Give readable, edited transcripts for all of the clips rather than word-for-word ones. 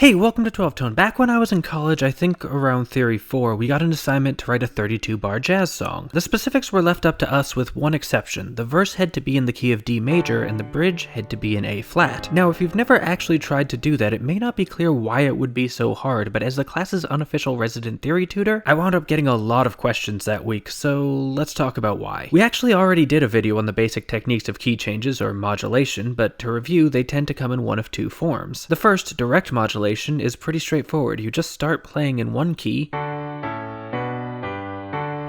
Hey, welcome to 12 Tone. Back when I was in college, I think around Theory 4, we got an assignment to write a 32-bar jazz song. The specifics were left up to us with one exception. The verse had to be in the key of D major, and the bridge had to be in A flat. Now, if you've never actually tried to do that, it may not be clear why it would be so hard, but as the class's unofficial resident theory tutor, I wound up getting a lot of questions that week, so let's talk about why. We actually already did a video on the basic techniques of key changes, or modulation, but to review, they tend to come in one of two forms. The first, direct modulation, is pretty straightforward. You just start playing in one key,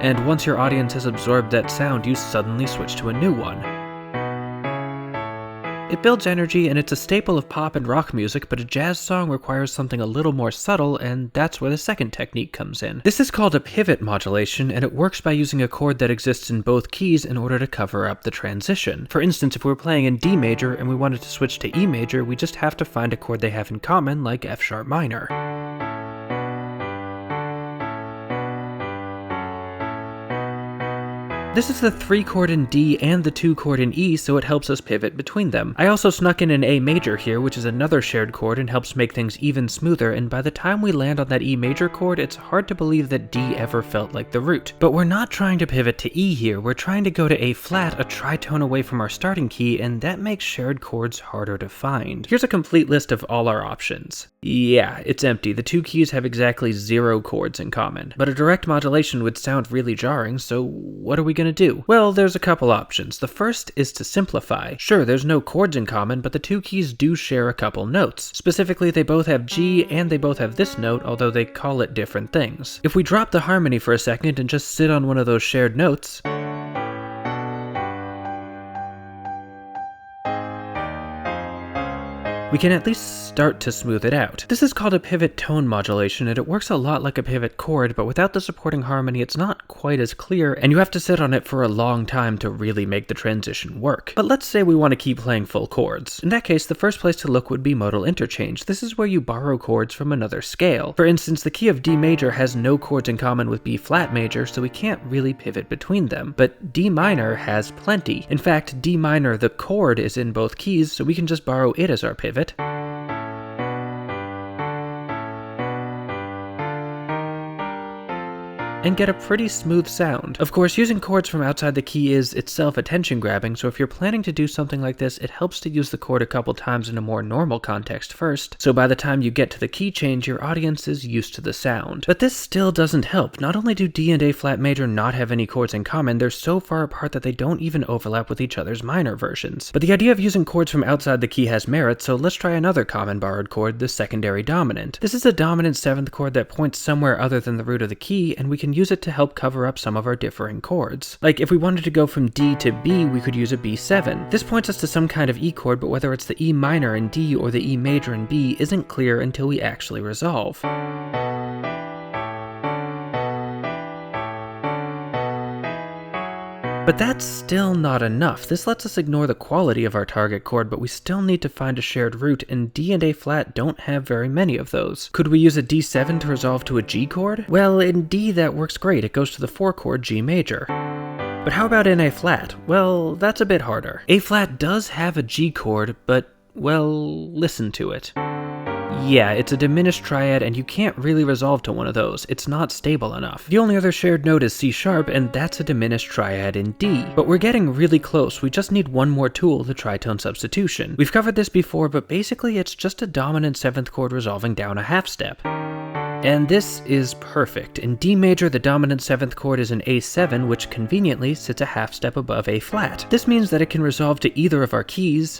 and once your audience has absorbed that sound, you suddenly switch to a new one. It builds energy, and it's a staple of pop and rock music, but a jazz song requires something a little more subtle, and that's where the second technique comes in. This is called a pivot modulation, and it works by using a chord that exists in both keys in order to cover up the transition. For instance, if we're playing in D major and we wanted to switch to E major, we just have to find a chord they have in common, like F sharp minor. This is the 3 chord in D and the 2 chord in E, so it helps us pivot between them. I also snuck in an A major here, which is another shared chord and helps make things even smoother, and by the time we land on that E major chord, it's hard to believe that D ever felt like the root. But we're not trying to pivot to E here, we're trying to go to A flat, a tritone away from our starting key, and that makes shared chords harder to find. Here's a complete list of all our options. Yeah, it's empty. The 2 keys have exactly 0 chords in common. But a direct modulation would sound really jarring, so what are we going to do? Well, there's a couple options. The first is to simplify. Sure, there's no chords in common, but the 2 keys do share a couple notes. Specifically, they both have G and they both have this note, although they call it different things. If we drop the harmony for a second and just sit on one of those shared notes, we can at least start to smooth it out. This is called a pivot tone modulation, and it works a lot like a pivot chord, but without the supporting harmony, it's not quite as clear, and you have to sit on it for a long time to really make the transition work. But let's say we want to keep playing full chords. In that case, the first place to look would be modal interchange. This is where you borrow chords from another scale. For instance, the key of D major has no chords in common with B flat major, so we can't really pivot between them. But D minor has plenty. In fact, D minor, the chord, is in both keys, so we can just borrow it as our pivot. And get a pretty smooth sound. Of course, using chords from outside the key is itself attention grabbing, so if you're planning to do something like this, it helps to use the chord a couple times in a more normal context first, so by the time you get to the key change, your audience is used to the sound. But this still doesn't help. Not only do D and A flat major not have any chords in common, they're so far apart that they don't even overlap with each other's minor versions. But the idea of using chords from outside the key has merit, so let's try another common borrowed chord, the secondary dominant. This is a dominant 7th chord that points somewhere other than the root of the key, and we can use it to help cover up some of our differing chords. Like, if we wanted to go from D to B, we could use a B7. This points us to some kind of E chord, but whether it's the E minor in D or the E major in B isn't clear until we actually resolve. But that's still not enough. This lets us ignore the quality of our target chord, but we still need to find a shared root, and D and A flat don't have very many of those. Could we use a D7 to resolve to a G chord? Well, in D that works great. It goes to the 4 chord G major. But how about in A flat? Well, that's a bit harder. A flat does have a G chord, but, well, listen to it. Yeah, it's a diminished triad, and you can't really resolve to one of those. It's not stable enough. The only other shared note is C sharp, and that's a diminished triad in D. But we're getting really close. We just need one more tool, the tritone substitution. We've covered this before, but basically it's just a dominant 7th chord resolving down a half step. And this is perfect. In D major, the dominant 7th chord is an A7, which conveniently sits a half step above A flat. This means that it can resolve to either of our keys,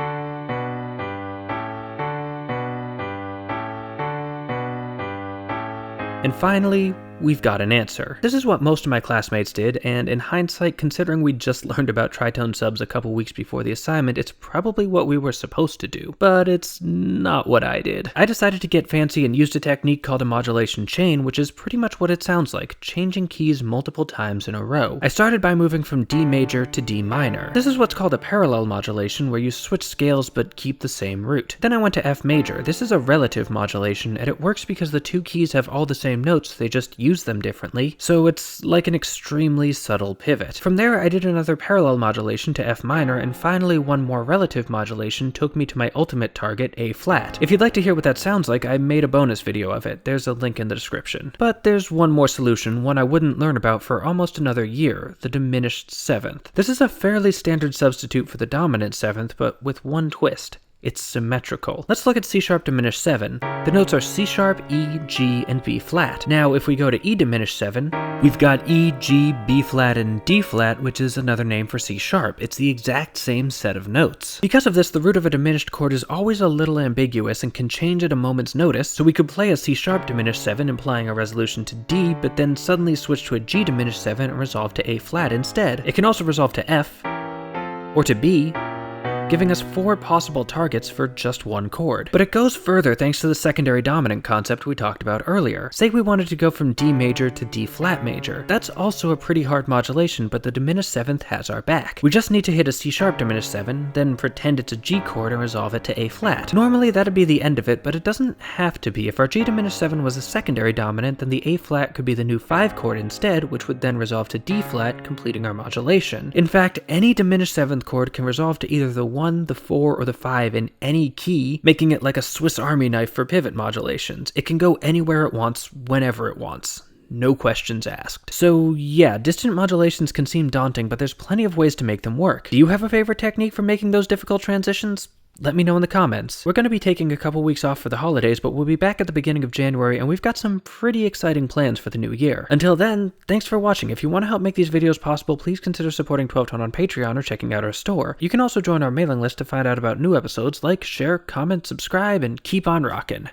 and finally, we've got an answer. This is what most of my classmates did, and in hindsight, considering we just learned about tritone subs a couple weeks before the assignment, it's probably what we were supposed to do. But it's not what I did. I decided to get fancy and used a technique called a modulation chain, which is pretty much what it sounds like, changing keys multiple times in a row. I started by moving from D major to D minor. This is what's called a parallel modulation, where you switch scales but keep the same root. Then I went to F major. This is a relative modulation, and it works because the 2 keys have all the same notes, they just use use them differently, so it's like an extremely subtle pivot. From there, I did another parallel modulation to F minor, and finally one more relative modulation took me to my ultimate target, A flat. If you'd like to hear what that sounds like, I made a bonus video of it. There's a link in the description. But there's one more solution, one I wouldn't learn about for almost another year, the diminished seventh. This is a fairly standard substitute for the dominant seventh, but with one twist. It's symmetrical. Let's look at C sharp diminished 7. The notes are C sharp, E, G, and B flat. Now, if we go to E diminished 7, we've got E, G, B flat, and D flat, which is another name for C sharp. It's the exact same set of notes. Because of this, the root of a diminished chord is always a little ambiguous and can change at a moment's notice, so we could play a C sharp diminished 7 implying a resolution to D, but then suddenly switch to a G diminished 7 and resolve to A flat instead. It can also resolve to F, or to B, giving us 4 possible targets for just one chord. But it goes further thanks to the secondary dominant concept we talked about earlier. Say we wanted to go from D major to D flat major. That's also a pretty hard modulation, but the diminished 7th has our back. We just need to hit a C sharp diminished 7, then pretend it's a G chord and resolve it to A flat. Normally that'd be the end of it, but it doesn't have to be. If our G diminished 7 was a secondary dominant, then the A flat could be the new 5 chord instead, which would then resolve to D flat, completing our modulation. In fact, any diminished 7th chord can resolve to either the 1, the 4, or the 5 in any key, making it like a Swiss Army knife for pivot modulations. It can go anywhere it wants, whenever it wants. No questions asked. So yeah, distant modulations can seem daunting, but there's plenty of ways to make them work. Do you have a favorite technique for making those difficult transitions? Let me know in the comments. We're going to be taking a couple weeks off for the holidays, but we'll be back at the beginning of January, and we've got some pretty exciting plans for the new year. Until then, thanks for watching. If you want to help make these videos possible, please consider supporting 12 Tone on Patreon or checking out our store. You can also join our mailing list to find out about new episodes, like, share, comment, subscribe, and keep on rockin'.